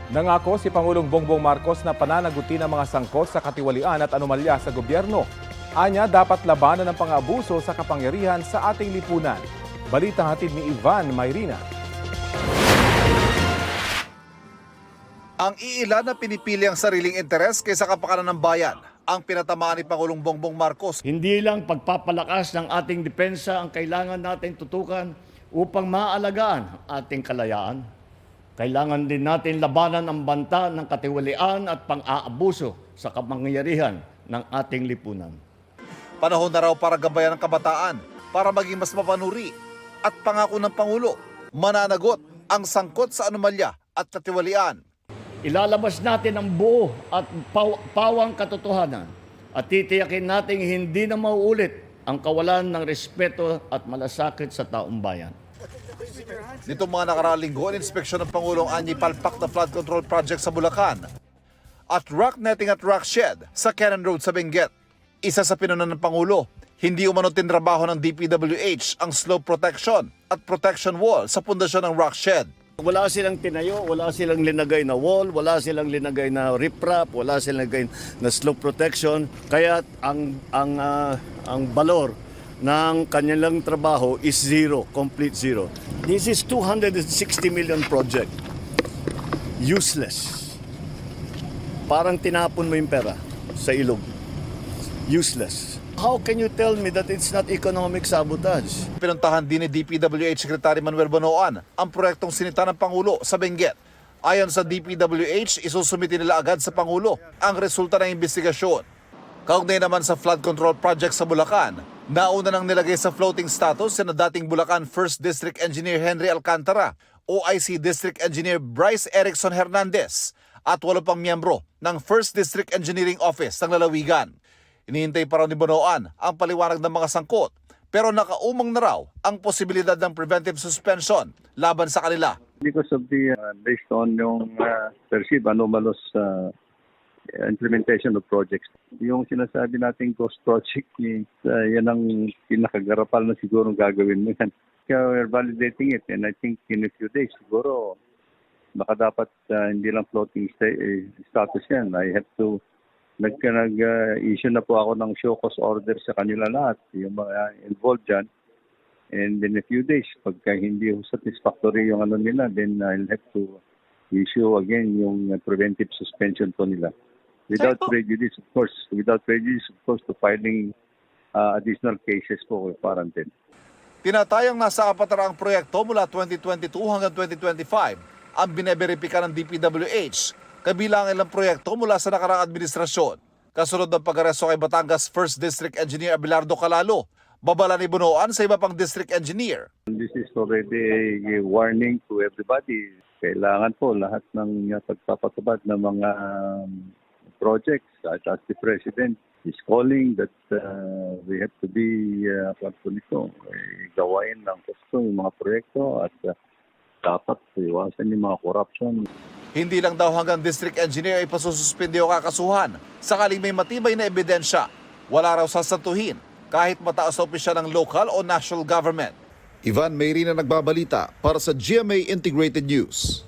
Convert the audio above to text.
Nangako si Pangulong Bongbong Marcos na pananagutin ang mga sangkot sa katiwalian at anomalya sa gobyerno. Anya, dapat labanan ang pang-abuso sa kapangyarihan sa ating lipunan. Balita hatid ni Ivan Mayrina. Ang iilan na pinipili ang sariling interes kaysa kapakanan ng bayan ang pinatamaan ni Pangulong Bongbong Marcos. Hindi lang pagpapalakas ng ating depensa ang kailangan nating tutukan upang maalagaan ang ating kalayaan. Kailangan din natin labanan ang banta ng katiwalian at pang-aabuso sa kapangyarihan ng ating lipunan. Panahon na raw para gabayan ng kabataan para maging mas mapanuri at pangako ng Pangulo, mananagot ang sangkot sa anomalya at katiwalian. Ilalabas natin ang buo at pawang katotohanan at titiyakin natin hindi na mauulit ang kawalan ng respeto at malasakit sa taong bayan. Nitong mga nakaraang linggo, inspeksyon ng Pangulong Anyi palpak na flood control project sa Bulacan at rock netting at rock shed sa Cannon Road sa Benguet. Isa sa pinunan ng Pangulo, hindi umano tinrabaho ng DPWH ang slope protection at protection wall sa pundasyon ng rock shed. Wala silang tinayo, wala silang linagay na wall, wala silang linagay na riprap, wala silang linagay na slope protection. Kaya ang balor ng kanilang trabaho is zero, complete zero. This is 260 million project. Useless. Parang tinapon mo yung pera sa ilog. Useless. How can you tell me that it's not economic sabotage? Pinuntahan din ni DPWH Secretary Manuel Bonoan ang proyektong sinita ng Pangulo sa Benguet. Ayon sa DPWH, isusumiti nila agad sa Pangulo ang resulta ng investigasyon. Kaugnay naman sa flood control project sa Bulacan, nauna nang nilagay sa floating status na dating Bulacan 1st District Engineer Henry Alcantara, OIC District Engineer Bryce Erickson Hernandez at 8 pang miyembro ng 1st District Engineering Office ng Lalawigan. Inihintay pa raw ni Bonoan ang paliwanag ng mga sangkot, pero nakaumang na raw ang posibilidad ng preventive suspension laban sa kanila. Because of the, based on yung perceived anomalous implementation of projects. Yung sinasabi nating ghost project, yan ang pinakagarapal na siguro gagawin mo yan. Kaya we're validating it and I think in a few days siguro baka dapat hindi lang floating status yan. I have to nag-issue na po ako ng show cause order sa kanila lahat, yung mga involved dyan. And in a few days, pagka hindi satisfactory yung ano nila, then I'll have to issue again yung preventive suspension po nila. Without prejudice, of course, to filing additional cases po with quarantine. Tinatayang nasa 4 proyekto mula 2022 hanggang 2025 ang bineberipika ng DPWH. Kabilang ilang proyekto mula sa nakaraang administrasyon. Kasunod ng pag-aresto kay Batangas 1st District Engineer Abelardo Calalo, babala ni Bonoan sa iba pang district engineer. This is already a warning to everybody. Kailangan po lahat ng pagpapatupad ng mga projects as the President is calling that we have to be gawain ng gusto yung mga proyekto at dapat iwasan yung mga corruption. Hindi lang daw hanggang district engineer ay pasususpindi o kakasuhan. Sakaling may matibay na ebidensya, wala raw sasantuhin kahit mataas na opisyal ng local o national government. Ivan Mayrina nagbabalita para sa GMA Integrated News.